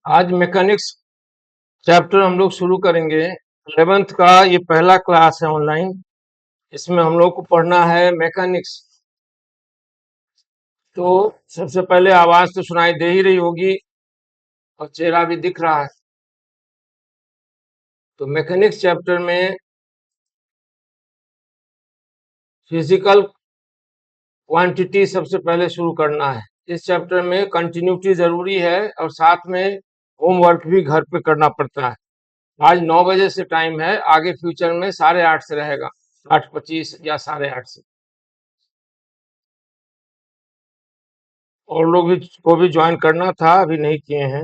आज mechanics chapter हम लोग शुरू करेंगे। 11th का ये पहला क्लास है ऑनलाइन। इसमें हम लोग को पढ़ना है मैकेनिक्स। तो सबसे पहले आवाज तो सुनाई दे ही रही होगी और चेहरा भी दिख रहा है। तो मैकेनिक्स चैप्टर में फिजिकल क्वांटिटी सबसे पहले शुरू करना है। इस चैप्टर में कंटिन्यूटी जरूरी है और साथ में होमवर्क भी घर पे करना पड़ता है। आज 9 बजे से टाइम है, आगे फ्यूचर में 8:30 से रहेगा, 8:25 या 8:30 से। और लोग भी को भी ज्वाइन करना था, अभी नहीं किए हैं।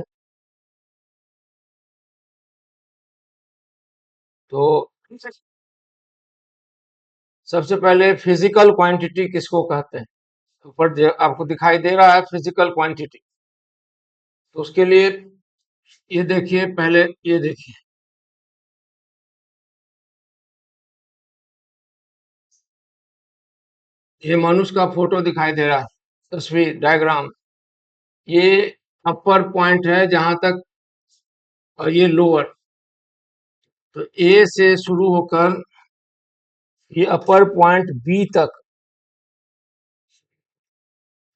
तो सबसे पहले फिजिकल क्वांटिटी किसको कहते हैं? ऊपर आपको दिखाई दे रहा है फिजिकल क्वांटिटी। तो उसके लिए ये देखिए, पहले ये देखिए, ये मनुष्य का फोटो दिखाई दे रहा है, तस्वीर डायग्राम। ये अपर पॉइंट है जहां तक, और ये लोअर। तो ए से शुरू होकर ये अपर पॉइंट बी तक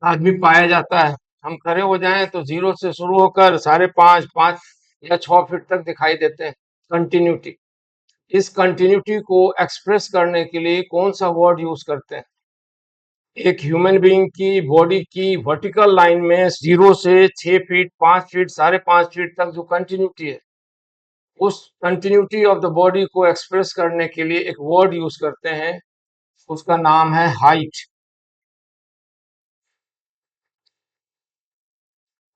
आदमी पाया जाता है। हम खड़े हो जाएं तो 0 से शुरू होकर 5.5, 5 या 6 फीट तक दिखाई देते हैं। कंटिन्यूटी। इस कंटिन्यूटी को एक्सप्रेस करने के लिए कौन सा वर्ड यूज करते हैं? एक ह्यूमन बीइंग की बॉडी की वर्टिकल लाइन में 0 से 6 फीट, 5 फीट, 5.5 फीट तक जो कंटिन्यूटी है, उस कंटिन्यूटी ऑफ द बॉडी को एक्सप्रेस करने के लिए एक वर्ड यूज करते हैं। उसका नाम है हाइट।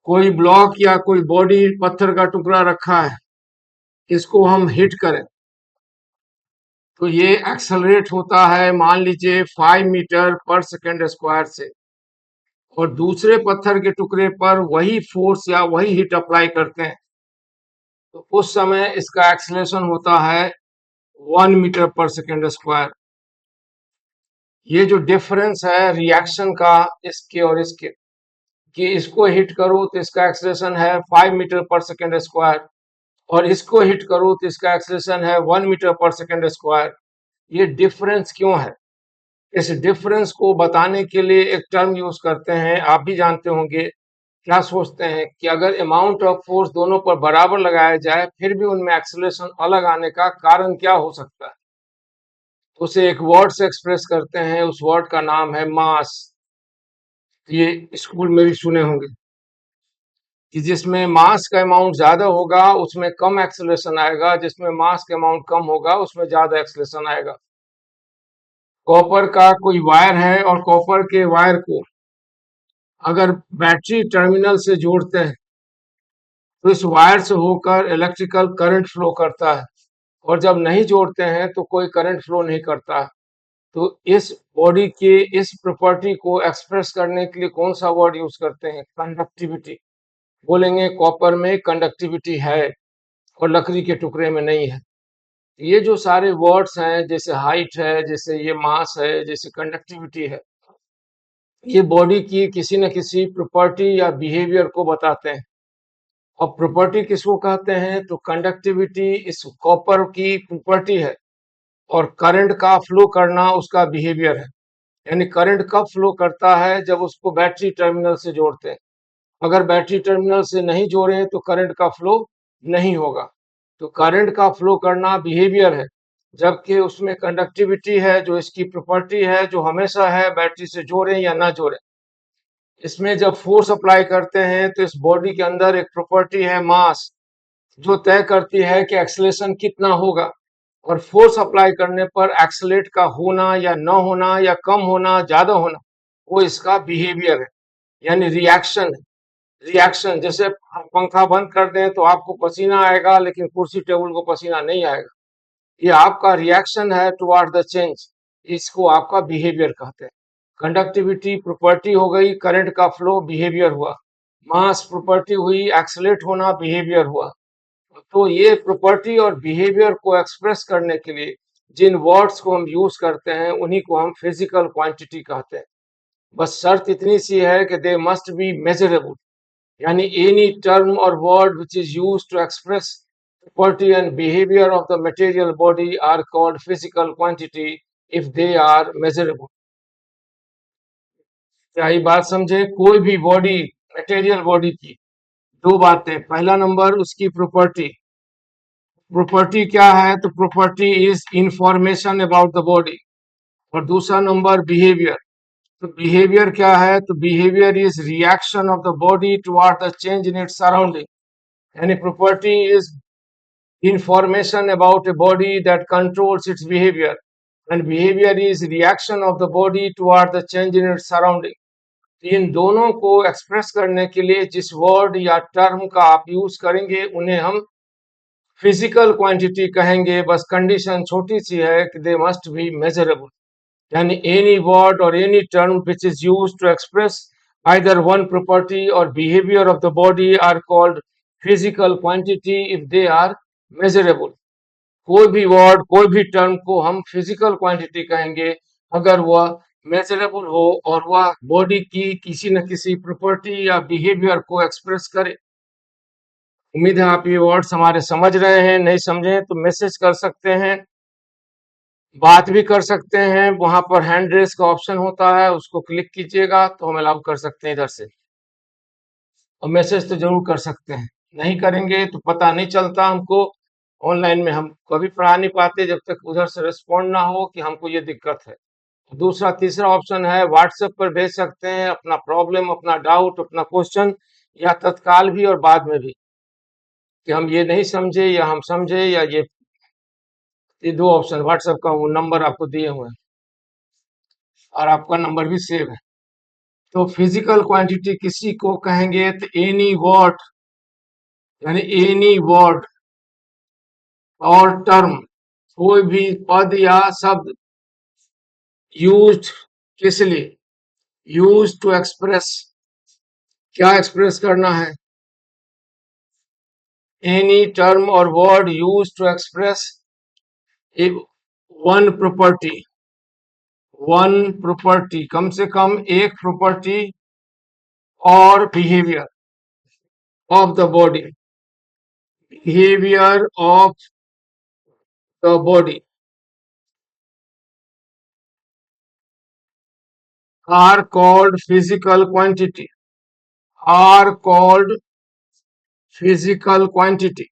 कोई ब्लॉक या कोई बॉडी, पत्थर का टुकड़ा रखा है, इसको हम हिट करें तो ये एक्सेलरेट होता है, मान लीजिए 5 मीटर पर सेकेंड स्क्वायर से। और दूसरे पत्थर के टुकड़े पर वही फोर्स या वही हिट अप्लाई करते हैं तो उस समय इसका एक्सेलरेशन होता है 1 मीटर पर सेकेंड स्क्वायर। ये जो डिफरेंस है रिएक्शन का, इसके और इसके, कि इसको हिट करो तो इसका एक्सेलरेशन है 5 मीटर पर सेकेंड स्क्वायर और इसको हिट करो तो इसका एक्सेलरेशन है 1 मीटर पर सेकेंड स्क्वायर। ये डिफरेंस क्यों है? इस डिफरेंस को बताने के लिए एक टर्म यूज करते हैं, आप भी जानते होंगे। क्या सोचते हैं कि अगर अमाउंट ऑफ फोर्स दोनों पर बराबर लगाया जाए फिर भी उनमें एक्सेलरेशन अलग आने का कारण क्या हो सकता है? उसे एक वर्ड से एक्सप्रेस करते हैं, उस वर्ड का नाम है मास। ये स्कूल में भी सुने होंगे कि जिसमें मास का अमाउंट ज्यादा होगा उसमें कम एक्सेलरेशन आएगा, जिसमें मास का अमाउंट कम होगा उसमें ज्यादा एक्सेलरेशन आएगा। कॉपर का कोई वायर है और कॉपर के वायर को अगर बैटरी टर्मिनल से जोड़ते हैं तो इस वायर से होकर इलेक्ट्रिकल करंट फ्लो करता है, और जब नहीं जोड़ते हैं तो कोई करंट फ्लो नहीं करता है। तो इस बॉडी के इस प्रॉपर्टी को एक्सप्रेस करने के लिए कौन सा वर्ड यूज करते हैं? कंडक्टिविटी। बोलेंगे कॉपर में कंडक्टिविटी है और लकड़ी के टुकड़े में नहीं है। ये जो सारे वर्ड्स हैं, जैसे हाइट है, जैसे ये मास है, जैसे कंडक्टिविटी है, ये बॉडी की किसी न किसी प्रॉपर्टी या बिहेवियर को बताते हैं। और प्रॉपर्टी किसको कहते हैं? तो कंडक्टिविटी इस कॉपर की प्रॉपर्टी है और करंट का फ्लो करना उसका बिहेवियर है। यानी करंट कब फ्लो करता है? जब उसको बैटरी टर्मिनल से जोड़ते हैं। अगर बैटरी टर्मिनल से नहीं जोड़े तो करंट का फ्लो नहीं होगा। तो करंट का फ्लो करना बिहेवियर है, जबकि उसमें कंडक्टिविटी है जो इसकी प्रॉपर्टी है, जो हमेशा है, बैटरी से जोड़ें या ना जोड़ें। इसमें जब फोर्स अप्लाई करते हैं तो इस बॉडी के अंदर एक प्रॉपर्टी है मास, जो तय करती है कि एक्सेलरेशन कितना होगा। और फोर्स अप्लाई करने पर एक्सेलरेट का होना या न होना या कम होना, ज्यादा होना, वो इसका बिहेवियर है, यानी रिएक्शन है। रिएक्शन जैसे हम पंखा बंद कर दें तो आपको पसीना आएगा लेकिन कुर्सी टेबल को पसीना नहीं आएगा। ये आपका रिएक्शन है टुवर्ड द चेंज। इसको आपका बिहेवियर कहते हैं। कंडक्टिविटी प्रॉपर्टी हो गई, करंट का फ्लो बिहेवियर हुआ। मास प्रॉपर्टी हुई, एक्सेलरेट होना बिहेवियर हुआ। तो ये प्रॉपर्टी और बिहेवियर को एक्सप्रेस करने के लिए जिन वर्ड्स को हम यूज करते हैं उन्हीं को हम फिजिकल क्वांटिटी कहते हैं। बस शर्त इतनी सी है कि दे मस्ट बी मेजरेबल, यानी any term or word which is used to express property and behavior of the material body are called physical quantity if they are measurable. क्या ये बात समझे? कोई भी बॉडी, मटेरियल बॉडी की दो बातें, पहला नंबर उसकी प्रॉपर्टी। प्रॉपर्टी क्या है? तो property is information about the body. और दूसरा नंबर बिहेवियर। तो बिहेवियर क्या है? तो behaviour is reaction of the body toward the change in its surrounding. यानी property is information about a body that controls its behavior, and behavior is reaction of the body toward the change in its surrounding. इन दोनों को express करने के लिए जिस word या term का आप यूज करेंगे उन्हें हम फिजिकल क्वांटिटी कहेंगे। बस कंडीशन छोटी सी है कि दे मस्ट बी मेजरेबल। यानी एनी वर्ड और any term which is used to express either one property or behavior of the body are called physical quantity if they are measurable. कोई भी वर्ड, कोई भी टर्म को हम physical quantity कहेंगे अगर वह मेजरेबल हो और वह बॉडी की किसी न किसी प्रॉपर्टी या बिहेवियर को एक्सप्रेस करे। उम्मीद है आप ये वर्ड्स हमारे समझ रहे हैं। नहीं समझे तो मैसेज कर सकते हैं, बात भी कर सकते हैं। वहां पर हैंड रेस का ऑप्शन होता है, उसको क्लिक कीजिएगा तो हम अलाउ कर सकते हैं इधर से। और मैसेज तो जरूर कर सकते हैं, नहीं करेंगे तो पता नहीं चलता हमको। ऑनलाइन में हम कभी पढ़ा नहीं पाते जब तक उधर से रिस्पॉन्ड ना हो कि हमको ये दिक्कत है। दूसरा तीसरा ऑप्शन है व्हाट्सएप पर भेज सकते हैं अपना प्रॉब्लम, अपना डाउट, अपना क्वेश्चन, या तत्काल भी और बाद में भी कि हम ये नहीं समझे या हम समझे, या ये दो ऑप्शन व्हाट्सएप का वो नंबर आपको दिए हुए हैं और आपका नंबर भी सेव है। तो फिजिकल क्वांटिटी किसी को कहेंगे तो एनी वर्ड, यानी एनी वर्ड और टर्म, कोई भी पद या शब्द यूज्ड किस लिए? यूज टू एक्सप्रेस, क्या एक्सप्रेस करना है? Any term or word use to express one property, one property, कम से कम एक property or behaviour of the body, behaviour of the body are called physical quantity, are called physical quantity.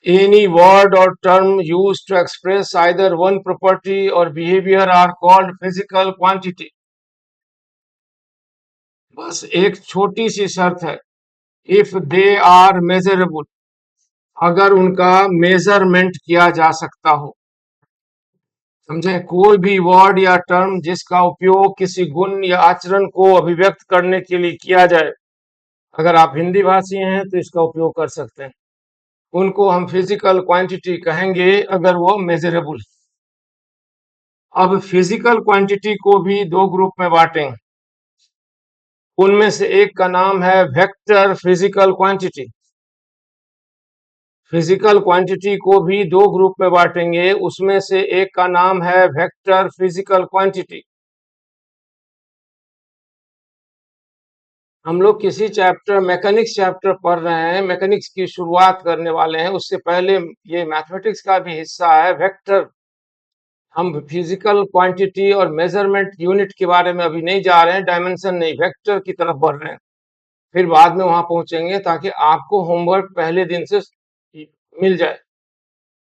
Any word or term used to express either one property or behavior are called physical quantity. बस एक छोटी सी शर्त है, if they are measurable, अगर उनका measurement किया जा सकता हो। समझे? कोई भी वर्ड या टर्म जिसका उपयोग किसी गुण या आचरण को अभिव्यक्त करने के लिए किया जाए, अगर आप हिंदी भाषी हैं तो इसका उपयोग कर सकते हैं, उनको हम फिजिकल क्वांटिटी कहेंगे अगर वो मेजरेबल। अब फिजिकल क्वांटिटी को भी दो ग्रुप में बांटेंगे, उनमें से एक का नाम है vector physical quantity. Physical quantity को भी दो ग्रुप में बांटेंगे, उसमें से एक का नाम है वेक्टर फिजिकल क्वांटिटी। हम लोग किसी चैप्टर, मैकेनिक्स चैप्टर पढ़ रहे हैं, मैकेनिक्स की शुरुआत करने वाले हैं, उससे पहले ये मैथमेटिक्स का भी हिस्सा है वेक्टर। हम फिजिकल क्वांटिटी और मेजरमेंट यूनिट के बारे में अभी नहीं जा रहे हैं, डायमेंशन नहीं, वेक्टर की तरफ बढ़ रहे हैं, फिर बाद में वहां पहुंचेंगे ताकि आपको होमवर्क पहले दिन से मिल जाए।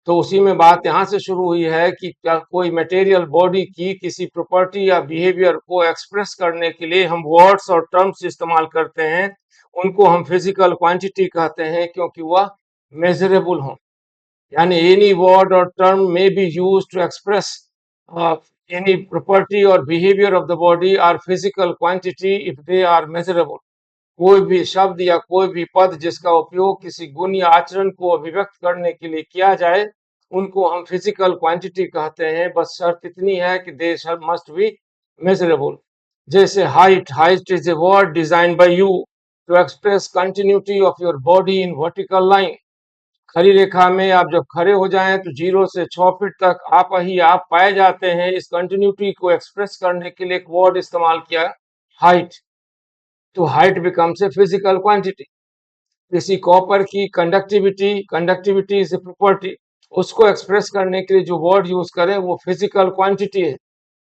तो उसी में बात यहाँ से शुरू हुई है कि क्या कोई मटेरियल बॉडी की किसी प्रॉपर्टी या बिहेवियर को एक्सप्रेस करने के लिए हम वर्ड्स और टर्म्स इस्तेमाल करते हैं, उनको हम फिजिकल क्वांटिटी कहते हैं क्योंकि वह मेजरेबल हो। यानी any word or term may be use to express any property or behaviour of the body are physical quantity if they are measurable. कोई भी शब्द या कोई भी पद जिसका उपयोग किसी गुण या आचरण को अभिव्यक्त करने के लिए किया जाए, उनको हम फिजिकल क्वांटिटी कहते हैं। बस शर्त इतनी है कि दे मस्ट बी मेजरेबल। जैसे height, height is a word design by you to express continuity of your body in vertical line. खड़ी रेखा में आप जब खड़े हो जाएं तो 0 से 6 फीट तक आप ही आप पाए जाते हैं। इस कंटिन्यूटी को एक्सप्रेस करने के लिए एक वर्ड इस्तेमाल किया, हाइट। तो height becomes a physical quantity. किसी कॉपर की कंडक्टिविटी इज ए प्रॉपर्टी, उसको एक्सप्रेस करने के लिए जो वर्ड यूज करें वो फिजिकल क्वांटिटी है।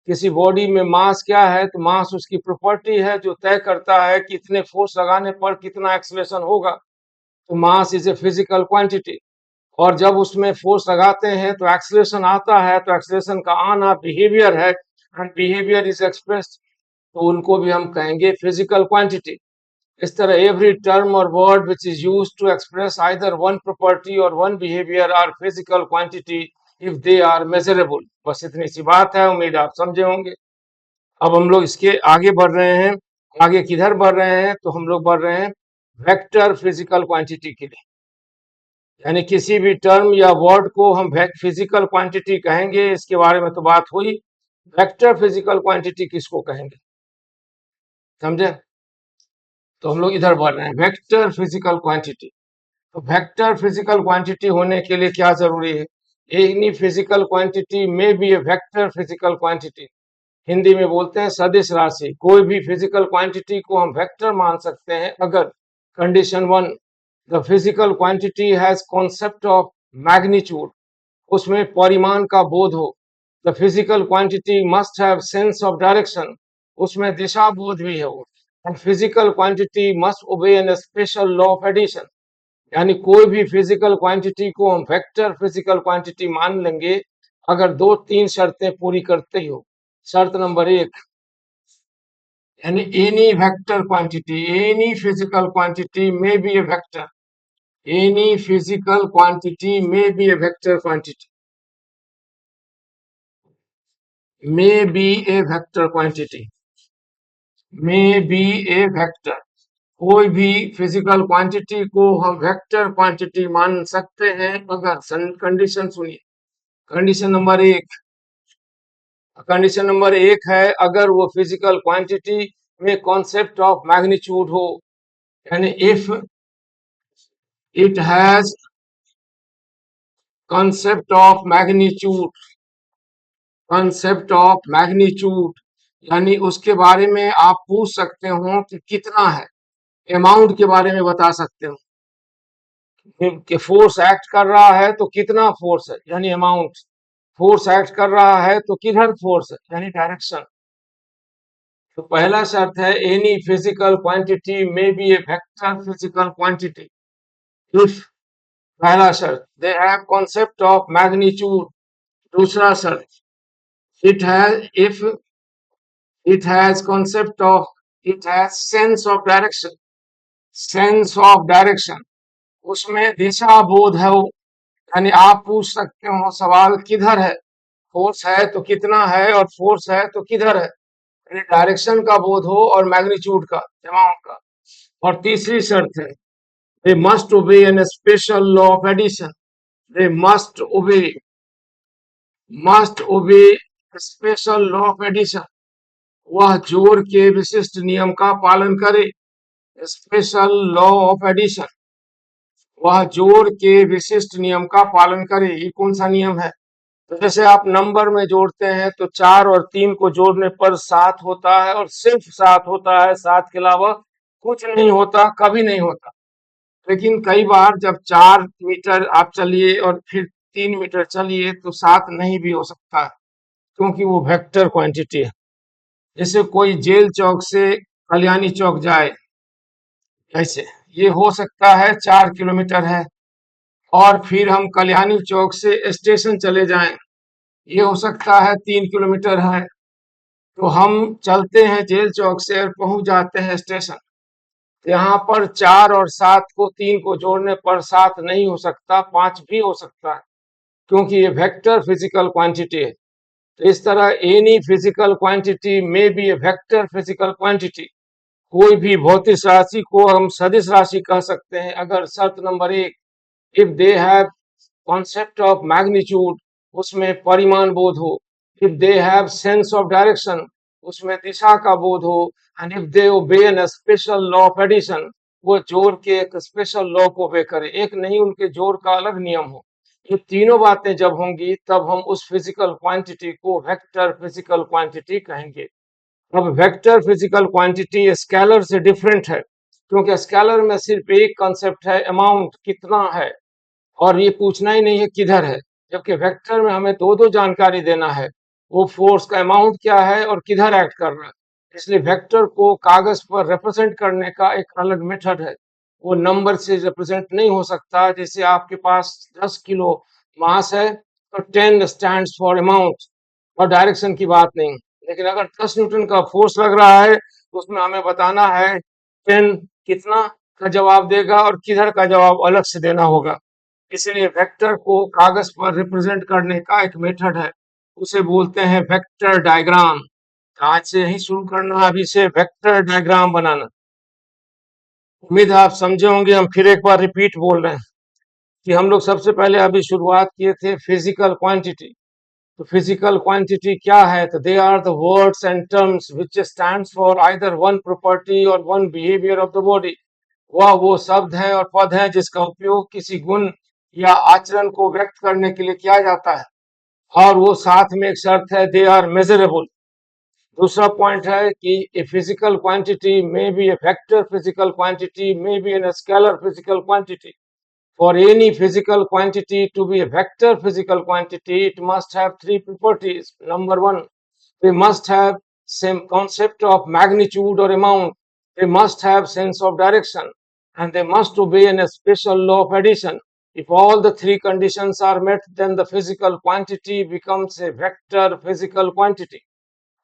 किसी बॉडी में मास क्या है, तो मास उसकी प्रॉपर्टी है जो तय करता है कि इतने फोर्स लगाने पर कितना एक्सलेशन होगा। तो mass is a physical quantity. और जब उसमें फोर्स लगाते हैं तो एक्सलेशन आता है, तो एक्सलेशन का आना बिहेवियर है, एंड बिहेवियर इज एक्सप्रेस्ड, तो उनको भी हम कहेंगे फिजिकल क्वांटिटी। इस तरह every term or word which is use to express either one property or one behaviour are physical quantity if they are measurable. बस इतनी सी बात है, उम्मीद आप समझे होंगे। अब हम लोग इसके आगे बढ़ रहे हैं। आगे किधर बढ़ रहे हैं, तो हम लोग बढ़ रहे हैं वेक्टर फिजिकल क्वांटिटी के लिए। यानी किसी भी टर्म या वर्ड को हम फिजिकल क्वांटिटी कहेंगे, इसके बारे में तो बात हुई। वेक्टर फिजिकल क्वांटिटी किसको कहेंगे, समझे? तो हम लोग इधर बढ़ रहे हैं वेक्टर फिजिकल क्वांटिटी। तो वेक्टर फिजिकल क्वांटिटी होने के लिए क्या जरूरी है? Any physical quantity may be a vector physical quantity. Hindi में बोलते हैं सदिश राशि। कोई भी फिजिकल क्वांटिटी को हम वेक्टर मान सकते हैं अगर condition one, the physical quantity has concept of magnitude, उसमें परिमाण का बोध हो। The physical quantity must have sense of direction, उसमें दिशा बोध भी हो। And physical quantity must obey an special law of addition. यानी कोई भी फिजिकल क्वांटिटी को हम वेक्टर फिजिकल क्वांटिटी मान लेंगे अगर दो तीन शर्तें पूरी करते हो। शर्त नंबर एक, यानी any vector quantity, any physical quantity may be a vector, any physical quantity may be a vector quantity, may be a vector quantity, may be a vector. कोई भी फिजिकल क्वांटिटी को हम वेक्टर क्वांटिटी मान सकते हैं अगर condition सुनिए। Condition number एक है अगर वो फिजिकल क्वांटिटी में कॉन्सेप्ट ऑफ मैग्नीट्यूड हो, यानी if it has concept of magnitude, concept of magnitude, यानी उसके बारे में आप पूछ सकते हो कि कितना है, अमाउंट के बारे में बता सकते हो कि फोर्स एक्ट कर रहा है तो कितना फोर्स है, यानी अमाउंट। फोर्स एक्ट कर रहा है तो किधर फोर्स है, यानी डायरेक्शन। तो पहला शर्त है any physical quantity may be a vector physical quantity if, पहला शर्त they have concept of magnitude. दूसरा शर्त it has if it has concept of, it has sense of direction, sense of direction, उसमें दिशा बोध है वो। यानी आप पूछ सकते हो सवाल किधर है, फोर्स है तो कितना है, और फोर्स है तो किधर है, यानी डायरेक्शन का बोध हो और मैग्नीट्यूड का, अमाउंट का। और तीसरी शर्त है they must obey an special law of addition, they must obey special law of addition, वह जोड़ के विशिष्ट नियम का पालन करे। स्पेशल लॉ ऑफ एडिशन, वह जोड़ के विशिष्ट नियम का पालन करे। ये कौन सा नियम है? तो जैसे आप नंबर में जोड़ते हैं तो 4 और 3 को जोड़ने पर 7 होता है, और सिर्फ 7 होता है, 7 के अलावा कुछ नहीं होता, कभी नहीं होता। लेकिन कई बार जब 4 मीटर आप चलिए और फिर 3 मीटर चलिए तो 7 नहीं भी हो सकता है, क्योंकि वो वेक्टर क्वांटिटी है। जैसे कोई जेल चौक से कल्याणी चौक जाए, ऐसे ये हो सकता है 4 किलोमीटर है, और फिर हम कल्याणी चौक से स्टेशन चले जाएं, ये हो सकता है 3 किलोमीटर है। तो हम चलते हैं जेल चौक से और पहुंच जाते हैं स्टेशन। यहाँ पर 4 और 7 को 3 को जोड़ने पर 7 नहीं हो सकता, 5 भी हो सकता है, क्योंकि ये वेक्टर फिजिकल क्वांटिटी है। तो इस तरह any physical quantity may be a vector physical quantity. कोई भी भौतिक राशि को हम सदिश राशि कह सकते हैं अगर शर्त नंबर एक, if they have concept of magnitude, उसमें परिमाण बोध हो। If they have sense of direction, उसमें दिशा का बोध हो। And if they obey an special law of addition, वो जोड़ के एक स्पेशल लॉ को ओबे करे, एक नहीं उनके जोड़ का अलग नियम हो। ये तीनों बातें जब होंगी तब हम उस फिजिकल क्वांटिटी को वेक्टर फिजिकल क्वांटिटी कहेंगे। अब वेक्टर फिजिकल क्वांटिटी स्केलर से डिफरेंट है, क्योंकि स्केलर में सिर्फ एक कॉन्सेप्ट है, अमाउंट कितना है, और ये पूछना ही नहीं है किधर है। जबकि वेक्टर में हमें दो दो जानकारी देना है, वो फोर्स का अमाउंट क्या है और किधर एक्ट कर रहा है। इसलिए वेक्टर को कागज पर रिप्रेजेंट करने का एक अलग मेथड है, वो नंबर से रिप्रेजेंट नहीं हो सकता। जैसे आपके पास 10 किलो मास है तो 10 स्टैंड्स फॉर अमाउंट और डायरेक्शन की बात नहीं। लेकिन अगर 10 न्यूटन का फोर्स लग रहा है तो उसमें हमें बताना है 10 कितना का जवाब देगा और किधर का जवाब अलग से देना होगा। इसलिए वेक्टर को कागज पर रिप्रेजेंट करने का एक मेथड है, उसे बोलते हैं वेक्टर डायग्राम। आज से ही शुरू करना है अभी से वेक्टर डायग्राम बनाना। उम्मीद है आप समझे होंगे। हम फिर एक बार रिपीट बोल रहे हैं कि हम लोग सबसे पहले अभी शुरुआत किए थे फिजिकल क्वांटिटी। तो फिजिकल क्वांटिटी क्या है? तो they are the words and terms which stands for either one property or one behaviour of the body. वह वो शब्द है और पद है जिसका उपयोग किसी गुण या आचरण को व्यक्त करने के लिए किया जाता है, और वो साथ में एक शर्त है, दे आर मेजरेबल। दूसरा पॉइंट है कि a physical quantity may be a vector physical quantity may be an scalar physical quantity. For any physical quantity to be a vector physical quantity, it must have three properties. Number one, they must have same concept of magnitude or amount. They must have sense of direction, and they must obey a special law of addition. If all the three conditions are met, then the physical quantity becomes a vector physical quantity.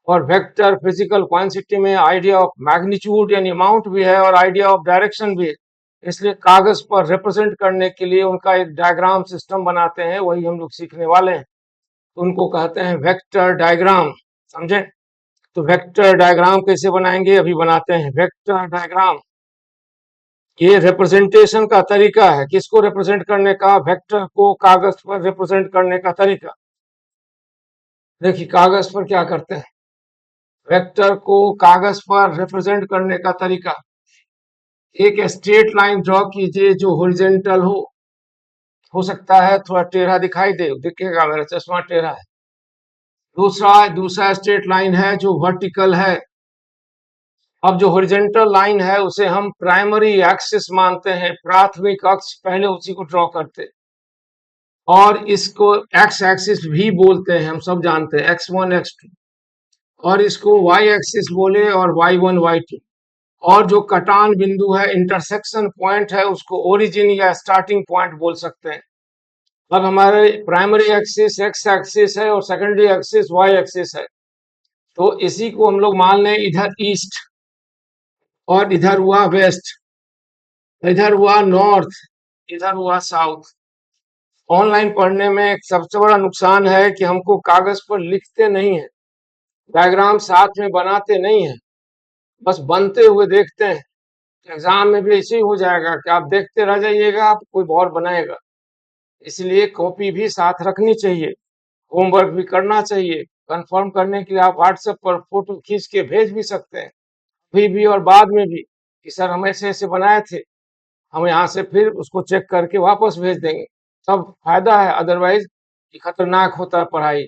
और vector physical quantity में idea of magnitude यानी amount भी है और idea of direction भी है। इसलिए कागज पर रिप्रेजेंट करने के लिए उनका एक डायग्राम सिस्टम बनाते हैं, वही हम लोग सीखने वाले हैं। तो उनको कहते हैं वेक्टर डायग्राम। समझे? तो वेक्टर डायग्राम कैसे बनाएंगे, अभी बनाते हैं वेक्टर डायग्राम। ये रिप्रेजेंटेशन का तरीका है, किसको रिप्रेजेंट करने का? वेक्टर को कागज पर रिप्रेजेंट करने का तरीका। देखिए कागज पर क्या करते हैं, वेक्टर को कागज पर रिप्रेजेंट करने का तरीका। एक स्ट्रेट लाइन ड्रॉ कीजिए जो हॉरिजॉन्टल हो सकता है थोड़ा टेढ़ा दिखाई दे, दिखेगा मेरा चश्मा टेढ़ा है। दूसरा स्ट्रेट लाइन है जो वर्टिकल है। अब जो हॉरिजॉन्टल लाइन है उसे हम प्राइमरी एक्सिस मानते हैं, प्राथमिक अक्ष, पहले उसी को ड्रॉ करते। और इसको एक्स एक्सिस भी बोलते हैं, हम सब जानते हैं, x1 x2। और इसको वाई एक्सिस बोले और y1 y2। और जो कटान बिंदु है, इंटरसेक्शन पॉइंट है, उसको ओरिजिन या स्टार्टिंग पॉइंट बोल सकते हैं। अब हमारे प्राइमरी एक्सिस एक्स एक्सिस है और सेकेंडरी एक्सिस वाई एक्सिस है, तो इसी को हम लोग मान लें इधर ईस्ट और इधर हुआ वेस्ट, इधर हुआ नॉर्थ, इधर हुआ साउथ। ऑनलाइन पढ़ने में एक सबसे बड़ा नुकसान है कि हमको कागज पर लिखते नहीं है, डायग्राम साथ में बनाते नहीं है, बस बनते हुए देखते हैं। एग्जाम में भी ऐसे ही हो जाएगा कि आप देखते रह जाइएगा, आप कोई और बनाएगा। इसलिए कॉपी भी साथ रखनी चाहिए, होमवर्क भी करना चाहिए। कंफर्म करने के लिए आप व्हाट्सएप पर फोटो खींच के भेज भी सकते हैं, अभी भी और बाद में भी, कि सर हम ऐसे ऐसे बनाए थे। हम यहाँ से फिर उसको चेक करके वापस भेज देंगे, तब फायदा है। अदरवाइज खतरनाक होता है पढ़ाई।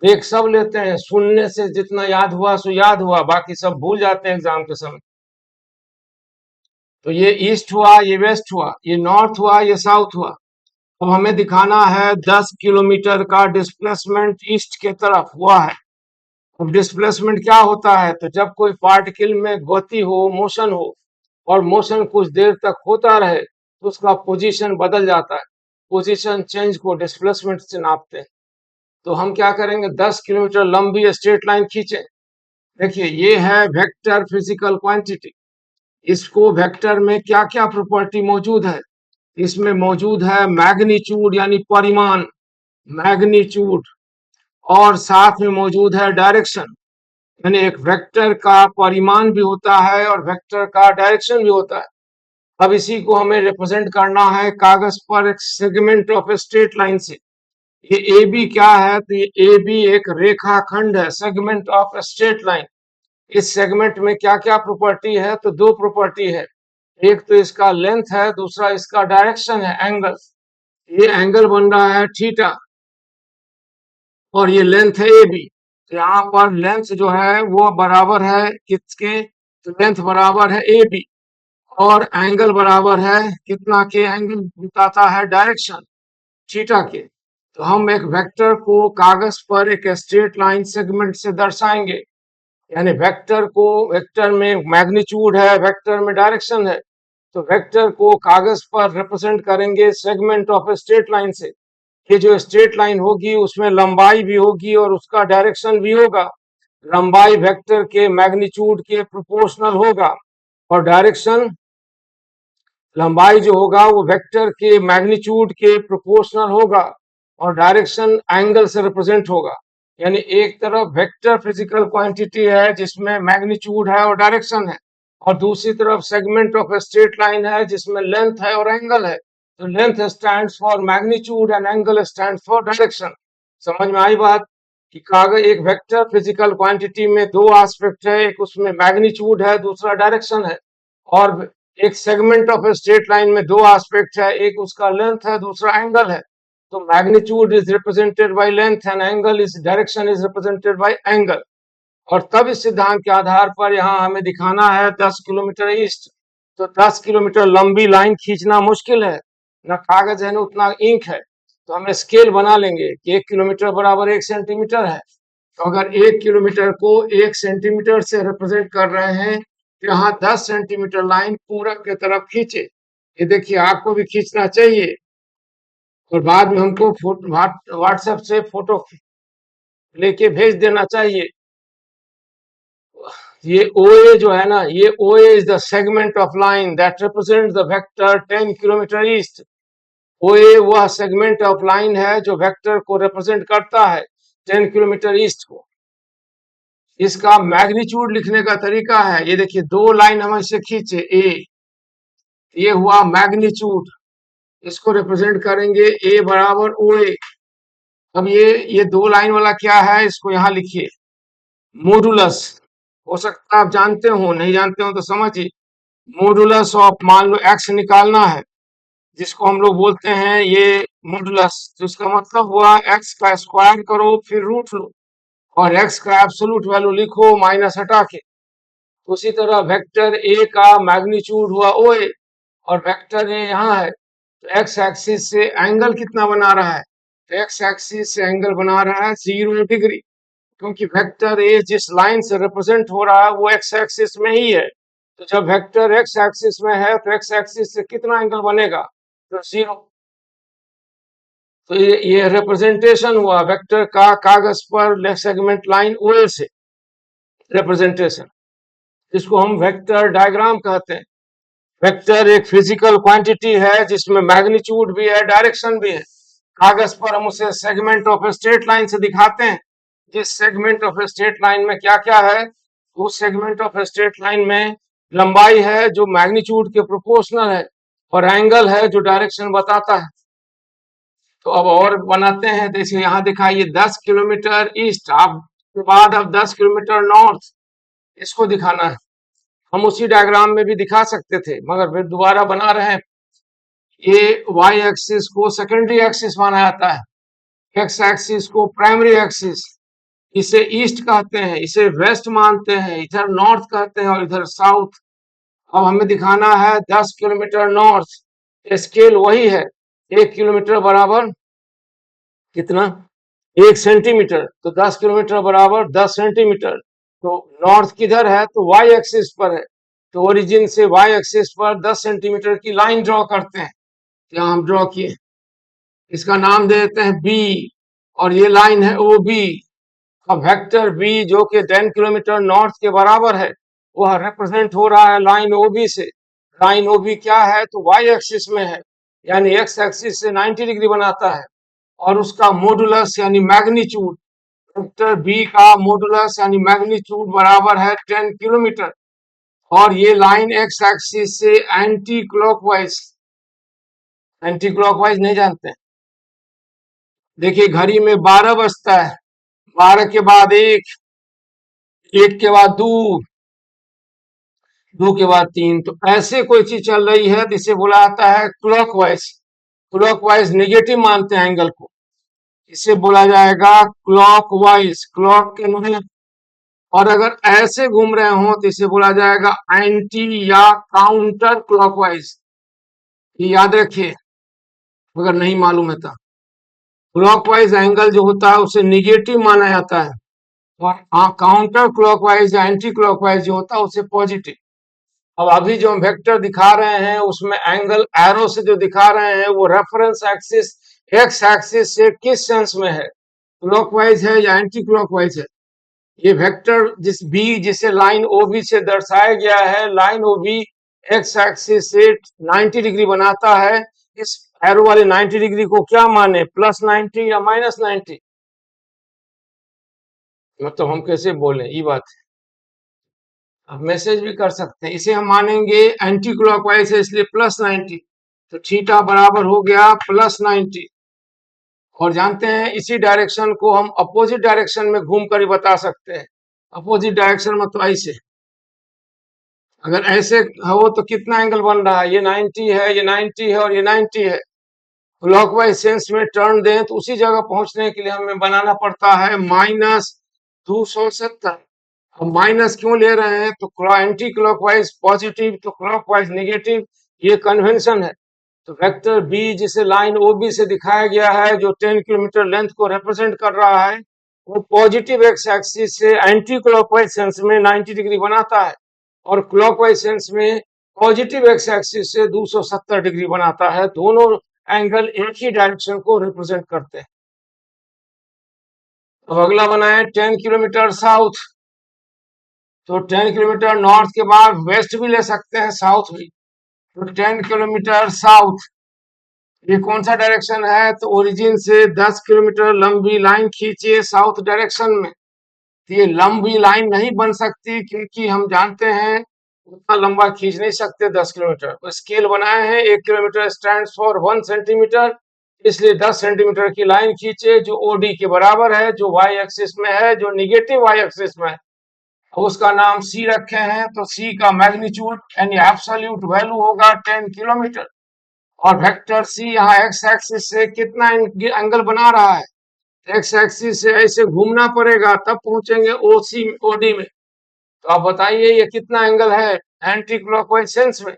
देख सब लेते हैं, सुनने से जितना याद हुआ सो याद हुआ, बाकी सब भूल जाते हैं एग्जाम के समय। तो ये ईस्ट हुआ, ये वेस्ट हुआ, ये नॉर्थ हुआ, ये साउथ हुआ। अब हमें दिखाना है 10 किलोमीटर का डिस्प्लेसमेंट ईस्ट के तरफ हुआ है। अब डिस्प्लेसमेंट क्या होता है? तो जब कोई पार्टिकल में गति हो, मोशन हो, और मोशन कुछ देर तक होता रहे तो उसका पोजीशन बदल जाता है। पोजीशन चेंज को डिस्प्लेसमेंट से नापते हैं। तो हम क्या करेंगे, 10 किलोमीटर लंबी स्ट्रेट लाइन खींचे। देखिए ये है वेक्टर फिजिकल क्वांटिटी। इसको वेक्टर में क्या क्या प्रॉपर्टी मौजूद है? इसमें मौजूद है मैग्नीट्यूड यानी परिमाण, मैग्नीट्यूड, और साथ में मौजूद है डायरेक्शन। यानी एक वेक्टर का परिमाण भी होता है और वेक्टर का डायरेक्शन भी होता है। अब इसी को हमें रिप्रेजेंट करना है कागज पर एक सेगमेंट ऑफ स्ट्रेट लाइन से। ये ए बी क्या है? तो ये ए बी एक रेखाखंड है, सेगमेंट ऑफ स्ट्रेट लाइन। इस सेगमेंट में क्या क्या प्रॉपर्टी है? तो दो प्रॉपर्टी है, एक तो इसका लेंथ है, दूसरा इसका डायरेक्शन है, एंगल। ये एंगल बन रहा है थीटा और ये लेंथ है ए बी। तो यहाँ पर लेंथ जो है वो बराबर है किसके, तो लेंथ बराबर है ए बी, और एंगल बराबर है कितना के, एंगल बताता है डायरेक्शन थीटा के। तो हम एक वेक्टर को कागज पर एक स्ट्रेट लाइन सेगमेंट से दर्शाएंगे, यानी वेक्टर को, वेक्टर में मैग्नीट्यूड है, वेक्टर में डायरेक्शन है, तो वेक्टर को कागज पर रिप्रेजेंट करेंगे सेगमेंट ऑफ स्ट्रेट लाइन से। ये जो स्ट्रेट लाइन होगी उसमें लंबाई भी होगी और उसका डायरेक्शन भी होगा। लंबाई वेक्टर के मैग्नीट्यूड के प्रोपोर्शनल होगा और डायरेक्शन, लंबाई जो होगा वो वेक्टर के मैग्नीट्यूड के प्रोपोर्शनल होगा और डायरेक्शन एंगल से रिप्रेजेंट होगा। यानी एक तरफ वेक्टर फिजिकल क्वांटिटी है जिसमें मैग्नीट्यूड है और डायरेक्शन है, और दूसरी तरफ सेगमेंट ऑफ स्ट्रेट लाइन है जिसमें लेंथ है और एंगल है। तो length stands for magnitude and angle stands for direction. समझ में आई बात कि कागज एक वेक्टर फिजिकल क्वांटिटी में दो एस्पेक्ट है, एक उसमें मैग्नीट्यूड है, दूसरा डायरेक्शन है, और एक सेगमेंट ऑफ स्ट्रेट लाइन में दो एस्पेक्ट है, एक उसका लेंथ है, दूसरा एंगल है। तो magnitude is represented by length and angle is, direction is represented by angle. और तब इस सिद्धांत के आधार पर यहाँ हमें दिखाना है 10 किलोमीटर ईस्ट। तो 10 किलोमीटर लंबी लाइन खींचना मुश्किल है, ना कागज है ना उतना इंक है, तो हम स्केल बना लेंगे कि 1 किलोमीटर बराबर 1 सेंटीमीटर है। तो अगर 1 किलोमीटर को 1 सेंटीमीटर से रिप्रेजेंट कर रहे हैं, तो यहाँ 10 सेंटीमीटर लाइन पूरब की तरफ खींचे। ये देखिए आपको भी खींचना चाहिए और बाद में हमको व्हाट्सएप से फोटो लेके भेज देना चाहिए। ये OA जो है ना, ये OA is the segment of line that represent the vector 10 kilometre east. OA वह सेगमेंट ऑफ लाइन है जो वेक्टर को रिप्रेजेंट करता है 10 किलोमीटर ईस्ट को। इसका मैग्नीट्यूड लिखने का तरीका है, ये देखिए दो लाइन हम ऐसे खींचे ए, ये हुआ मैग्नीट्यूड, इसको रिप्रेजेंट करेंगे ए बराबर OA। अब ये दो लाइन वाला क्या है, इसको यहाँ लिखिए मॉडुलस। हो सकता है आप जानते हो, नहीं जानते हो तो समझिए। मॉडुलस ऑफ, मान लो एक्स निकालना है जिसको हम लोग बोलते हैं ये मॉडुलस, तो इसका मतलब हुआ एक्स का स्क्वायर करो फिर रूट लो और एक्स का एब्सोल्यूट वैल्यू लिखो माइनस हटा के। उसी तरह वेक्टर ए का मैग्नीट्यूड हुआ OA और वेक्टर ए यहाँ है, तो एक्स एक्सिस से एंगल कितना बना रहा है, तो एक्स एक्सिस से एंगल बना रहा है 0 डिग्री, क्योंकि वेक्टर ए जिस लाइन से रिप्रेजेंट हो रहा है वो एक्स एक्सिस में ही है। तो जब वेक्टर एक्स एक्सिस में है तो एक्स एक्सिस से कितना एंगल बनेगा, तो 0। तो ये रिप्रेजेंटेशन हुआ वेक्टर का कागज पर सेगमेंट लाइन OA से रिप्रेजेंटेशन, जिसको हम वेक्टर डायग्राम कहते हैं। वेक्टर एक फिजिकल क्वांटिटी है जिसमें मैग्नीट्यूड भी है, डायरेक्शन भी है। कागज पर हम उसे सेगमेंट ऑफ स्ट्रेट लाइन से दिखाते हैं। जिस सेगमेंट ऑफ स्ट्रेट लाइन में क्या क्या है, उस सेगमेंट ऑफ स्ट्रेट लाइन में लंबाई है जो मैग्नीट्यूड के प्रोपोर्शनल है और एंगल है जो डायरेक्शन बताता है। तो अब और बनाते हैं, तो इसे यहाँ दिखाइए 10 किलोमीटर ईस्ट, आप के बाद अब 10 किलोमीटर नॉर्थ, इसको दिखाना है। हम उसी डायग्राम में भी दिखा सकते थे मगर फिर दोबारा बना रहे हैं। ये वाई एक्सिस को सेकेंडरी एक्सिस माना जाता है, एक्स एक्सिस को प्राइमरी एक्सिस। इसे ईस्ट कहते हैं, इसे वेस्ट मानते हैं, इधर नॉर्थ कहते हैं और इधर साउथ। अब हमें दिखाना है 10 किलोमीटर नॉर्थ, स्केल वही है, 1 किलोमीटर बराबर कितना, 1 सेंटीमीटर, तो 10 किलोमीटर बराबर 10 सेंटीमीटर। तो नॉर्थ किधर है, तो वाई एक्सिस पर है, तो ओरिजिन से वाई एक्सिस पर 10 सेंटीमीटर की लाइन ड्रॉ करते हैं। यहाँ हम ड्रॉ किए, इसका नाम दे देते हैं बी, और ये लाइन है OB। अब वेक्टर बी जो कि 10 किलोमीटर नॉर्थ के बराबर है, वह रिप्रेजेंट हो रहा है लाइन OB से। लाइन OB क्या है, तो वाई एक्सिस में है, यानी एक्स एक्सिस से 90 डिग्री बनाता है, और उसका मॉडुलस यानी मैग्नीट्यूड, वेक्टर बी का मॉडुलस यानी मैग्नीट्यूड बराबर है 10 किलोमीटर। और ये लाइन एक्स एक्सिस से एंटी क्लॉकवाइज, एंटी क्लॉकवाइज नहीं जानते, देखिए घड़ी में 12 बजता है, 12 के बाद 1, 1 के बाद 2, 2 के बाद 3, तो ऐसे कोई चीज चल रही है जिसे बोला जाता है क्लॉकवाइज। क्लॉकवाइज नेगेटिव मानते हैं एंगल को, इसे बोला जाएगा क्लॉकवाइज, क्लॉक के मतलब। और अगर ऐसे घूम रहे हो तो इसे बोला जाएगा एंटी या काउंटर क्लॉकवाइज। ये याद रखिए अगर नहीं मालूम है तो। क्लॉकवाइज एंगल जो होता है उसे निगेटिव माना जाता है, और काउंटर क्लॉकवाइज या एंटी क्लॉकवाइज जो होता है उसे पॉजिटिव। अब अभी जो हम वेक्टर दिखा रहे हैं उसमें एंगल एरो से जो दिखा रहे हैं वो रेफरेंस एक्सिस एक्स एक्सिस से किस सेंस में है, क्लॉकवाइज है या एंटी क्लॉकवाइज है। ये वेक्टर जिस बी जिसे लाइन ओ बी से दर्शाया गया है, line O B X axis से 90 डिग्री बनाता है। इस एरो वाले 90 डिग्री को क्या माने, प्लस 90 या माइनस 90। मतलब हम कैसे बोले ये बात है। आप मैसेज भी कर सकते हैं, इसे हम मानेंगे एंटी क्लॉकवाइज है इसलिए प्लस 90। तो थीटा बराबर हो गया प्लस 90। और जानते हैं इसी डायरेक्शन को हम अपोजिट डायरेक्शन में घूम कर ही बता सकते हैं। अपोजिट डायरेक्शन में तो ऐसे, अगर ऐसे हो तो कितना एंगल बन रहा है, ये 90 है, ये 90 है और ये 90 है। क्लॉकवाइज सेंस में टर्न दें तो उसी जगह पहुंचने के लिए हमें बनाना पड़ता है -270। अब माइनस क्यों ले रहे हैं, तो एंटी क्लॉकवाइज पॉजिटिव तो क्लॉकवाइज नेगेटिव, ये कन्वेंशन है। तो वेक्टर बी जिसे लाइन ओ बी से दिखाया गया है जो 10 किलोमीटर लेंथ को रिप्रेजेंट कर रहा है, वो पॉजिटिव एक्स एक्सिस से एंटी क्लॉकवाइज सेंस में 90 डिग्री बनाता है, और क्लॉकवाइज सेंस में पॉजिटिव एक्स एक्सिस से 270 डिग्री बनाता है। दोनों एंगल एक ही डायरेक्शन को रिप्रेजेंट करते हैं। अब अगला बनाए 10 किलोमीटर साउथ। तो 10 किलोमीटर नॉर्थ के बाद वेस्ट भी ले सकते हैं, साउथ भी। तो 10 किलोमीटर साउथ, ये कौन सा डायरेक्शन है, तो ओरिजिन से 10 किलोमीटर लंबी लाइन खींचिए साउथ डायरेक्शन में। तो ये लंबी लाइन नहीं बन सकती क्योंकि हम जानते हैं उतना लंबा खींच नहीं सकते 10 किलोमीटर। तो स्केल बनाए हैं, 1 किलोमीटर स्टैंड्स फॉर 1 सेंटीमीटर, इसलिए 10 सेंटीमीटर की लाइन खींचे जो ओडी के बराबर है, जो वाई एक्सिस में है, जो निगेटिव वाई एक्सिस में है। उसका नाम सी रखे हैं, तो सी का मैग्नीट्यूड यानी एब्सोल्यूट वैल्यू होगा 10 किलोमीटर। और वेक्टर सी यहाँ एक्स एक्सिस से कितना एंगल बना रहा है, एक्स एक्सिस से ऐसे घूमना पड़ेगा तब पहुंचेंगे ओसी ओडी में। तो आप बताइए ये कितना एंगल है एंटी क्लॉकवाइज सेंस में।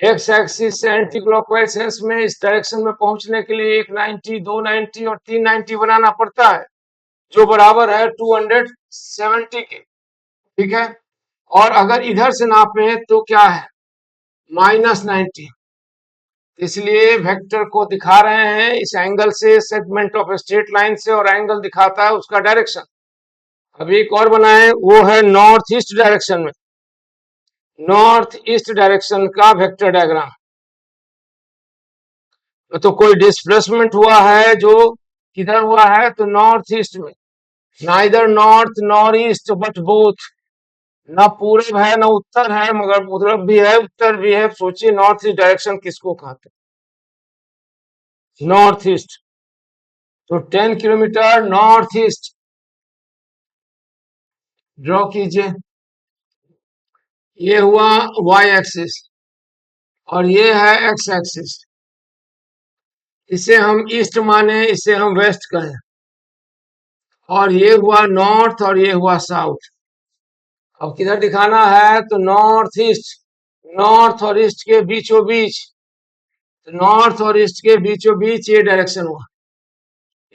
एक्स एक्सिस से एंटी क्लॉकवाइज सेंस में इस डायरेक्शन में पहुंचने के लिए 190, 290 और 390 बनाना पड़ता है, जो बराबर है 270 के। ठीक है। और अगर इधर से नापे तो क्या है, -90। इसलिए वेक्टर को दिखा रहे हैं इस एंगल से, सेगमेंट ऑफ स्ट्रेट लाइन से, और एंगल दिखाता है उसका डायरेक्शन। अभी एक और बनाए, वो है नॉर्थ ईस्ट डायरेक्शन में। नॉर्थ ईस्ट डायरेक्शन का वेक्टर डायग्राम। तो कोई डिस्प्लेसमेंट हुआ है जो किधर हुआ है, तो नॉर्थ ईस्ट में। Neither north nor east but both, ना पूरब है ना उत्तर है, मगर पूरब भी है उत्तर भी है। सोचिए नॉर्थ ईस्ट डायरेक्शन किसको कहते हैं, नॉर्थ ईस्ट। तो 10 किलोमीटर नॉर्थ ईस्ट ड्रॉ कीजिए। ये हुआ वाई एक्सिस और ये है एक्स एक्सिस। इसे हम ईस्ट माने, इसे हम वेस्ट कहें, और ये हुआ नॉर्थ और ये हुआ साउथ। अब किधर दिखाना है, तो नॉर्थ ईस्ट, नॉर्थ और ईस्ट के बीचों बीच। तो नॉर्थ और ईस्ट के बीचों बीच ये डायरेक्शन हुआ।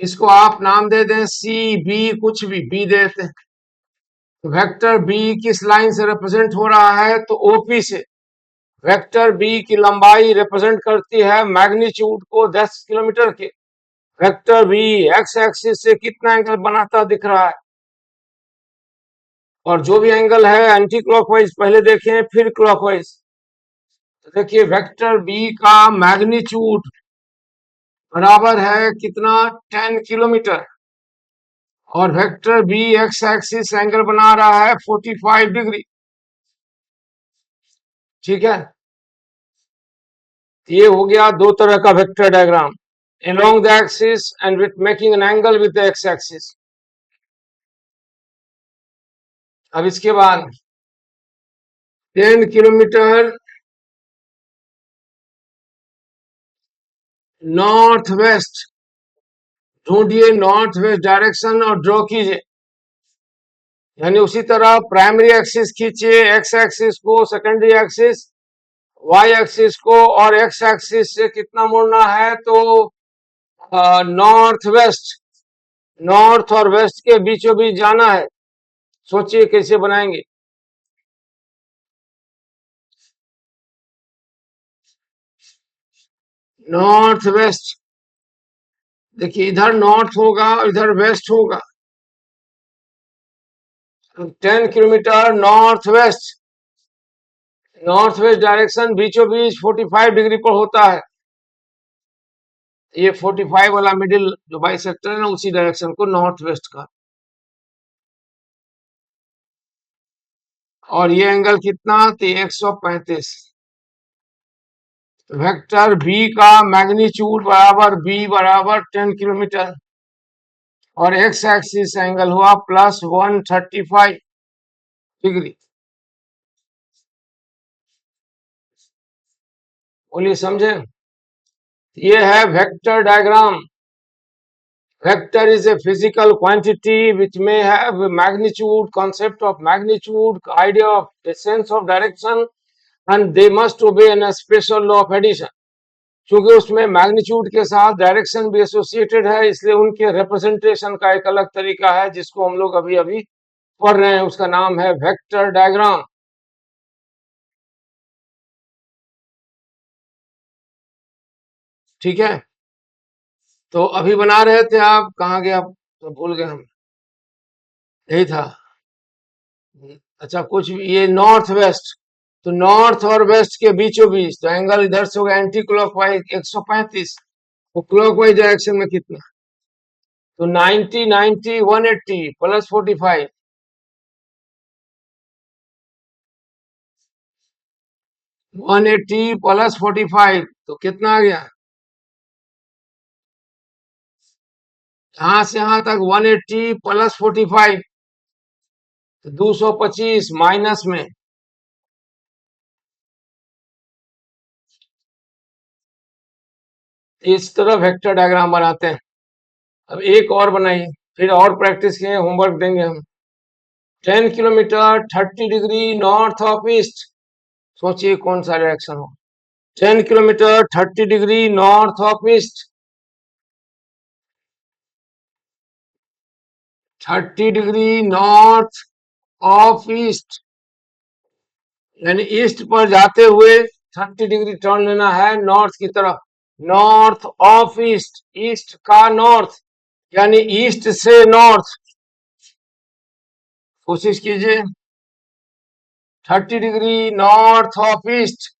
इसको आप नाम दे दें सी बी, कुछ भी बी देते हैं। तो वेक्टर बी किस लाइन से रिप्रेजेंट हो रहा है, तो ओपी से। वेक्टर बी की लंबाई रिप्रेजेंट करती है मैग्नीट्यूड को 10 किलोमीटर के। वेक्टर बी एक्स एक्सिस से कितना एंगल बनाता दिख रहा है, और जो भी एंगल है एंटी क्लॉकवाइज पहले देखें फिर क्लॉकवाइज। तो देखिए वेक्टर बी का मैग्नीट्यूड बराबर है कितना, 10 किलोमीटर। और vector B X axis angle बना रहा है 45 डिग्री। ठीक है। ये हो गया दो तरह का vector diagram, along the axis and with making an angle with the x axis। अब इसके बाद 10 किलोमीटर नॉर्थ वेस्ट, ढूंढिए नॉर्थ वेस्ट डायरेक्शन और ड्रॉ कीजिए। यानी उसी तरह प्राइमरी एक्सिस खींचिए, एक्स एक्सिस को, सेकेंडरी एक्सिस, वाई एक्सिस को, और एक्स एक्सिस से कितना मुड़ना है तो नॉर्थ वेस्ट, नॉर्थ और वेस्ट के बीचों बीच जाना है। सोचिए कैसे बनाएंगे। नॉर्थ वेस्ट, देखिए इधर नॉर्थ होगा और इधर वेस्ट होगा। 10 kilometre north west, north west direction बीचों बीच 45 डिग्री पर होता है। ये 45 वाला मिडिल जो बाइसेक्टर है ना, उसी डायरेक्शन को नॉर्थ वेस्ट का। और ये एंगल कितना तो 135। वेक्टर बी का मैग्नीट्यूड बराबर बी बराबर 10 किलोमीटर, और एक्स एक्सिस एंगल हुआ +135 डिग्री। बोलिए समझे। ये है vector diagram. Vector is a physical quantity which may have magnitude, concept of magnitude, idea of a sense of direction, and they must obey a special law of addition. क्योंकि उसमें magnitude के साथ direction भी associated है, इसलिए उनके representation का एक अलग तरीका है जिसको हम लोग अभी अभी पढ़ रहे हैं। उसका नाम है वेक्टर डायग्राम। ठीक है, तो अभी बना रहे थे आप, कहाँ गए आप तो भूल गए हम। यही था। अच्छा, कुछ ये नॉर्थ वेस्ट, तो नॉर्थ और वेस्ट के बीचों बीच तो एंगल इधर से होगा एंटी क्लॉकवाइज 135, तो क्लॉकवाइज डायरेक्शन में कितना, तो 90 90 180 +45, 180 +45 तो कितना आ गया। यहां से यहां तक 180 +45 तो 225 माइनस में। इस तरह वेक्टर डायग्राम बनाते हैं। अब एक और बनाइए, फिर और प्रैक्टिस के होमवर्क देंगे हम। 10 kilometre 30 degree north of east, सोचिए कौन सा डायरेक्शन हो। 10 kilometre 30 degree north of east, 30 degree north of east, यानी ईस्ट पर जाते हुए 30 डिग्री टर्न लेना है नॉर्थ की तरफ। नॉर्थ ऑफ ईस्ट, ईस्ट का नॉर्थ, यानी ईस्ट से नॉर्थ। कोशिश कीजिए। 30 डिग्री नॉर्थ ऑफ ईस्ट,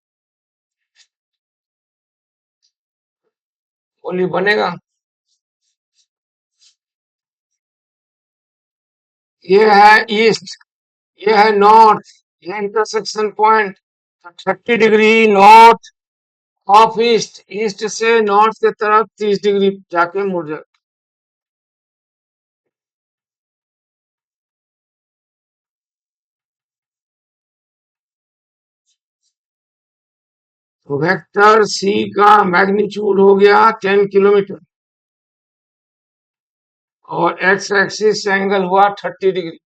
बोलिए बनेगा। ये है ईस्ट, ये है नॉर्थ, ये intersection point. 30 degree north of east, east से नॉर्थ की तरफ 30 डिग्री जाके मुड़ जाए। तो वेक्टर सी का मैग्नीट्यूड हो गया 10 किलोमीटर, और एक्स एक्सिस एंगल हुआ 30 डिग्री।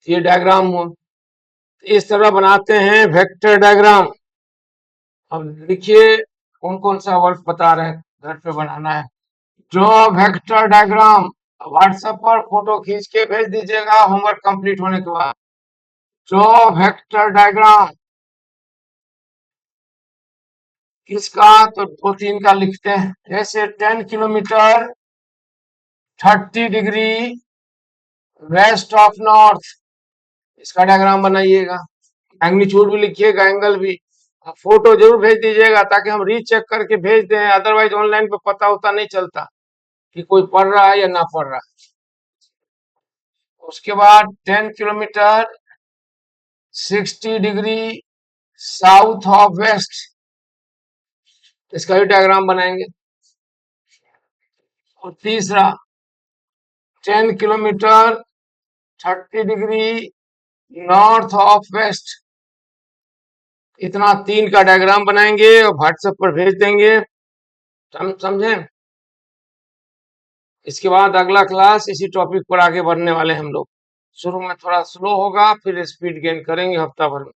ये डायग्राम हुआ। इस तरह बनाते हैं वेक्टर डायग्राम। अब लिखिए कौन कौन सा वर्क बता रहे हैं, घर पे बनाना है। ड्रॉ वेक्टर डायग्राम, व्हाट्सएप पर फोटो खींच के भेज दीजिएगा होमवर्क कंप्लीट होने के बाद। ड्रॉ वेक्टर डायग्राम किसका, तो दो तीन का लिखते हैं। जैसे 10 kilometre 30 degree west of north, इसका डायग्राम बनाइएगा। मैग्नीट्यूड भी लिखिएगा, एंगल भी। फोटो जरूर भेज दीजिएगा ताकि हम रीचेक करके भेज दें, अदरवाइज ऑनलाइन पे पता होता नहीं चलता कि कोई पढ़ रहा है या ना पढ़ रहा है। उसके बाद 10 kilometre 60 degree south of west, इसका भी डायग्राम बनाएंगे। और तीसरा 10 kilometre 30 degree north of west, इतना 3 का डायग्राम बनाएंगे और व्हाट्सएप पर भेज देंगे। समझे? इसके बाद अगला क्लास इसी टॉपिक पर आगे बढ़ने वाले हम लोग। शुरू में थोड़ा स्लो होगा, फिर स्पीड गेन करेंगे हफ्ता भर में।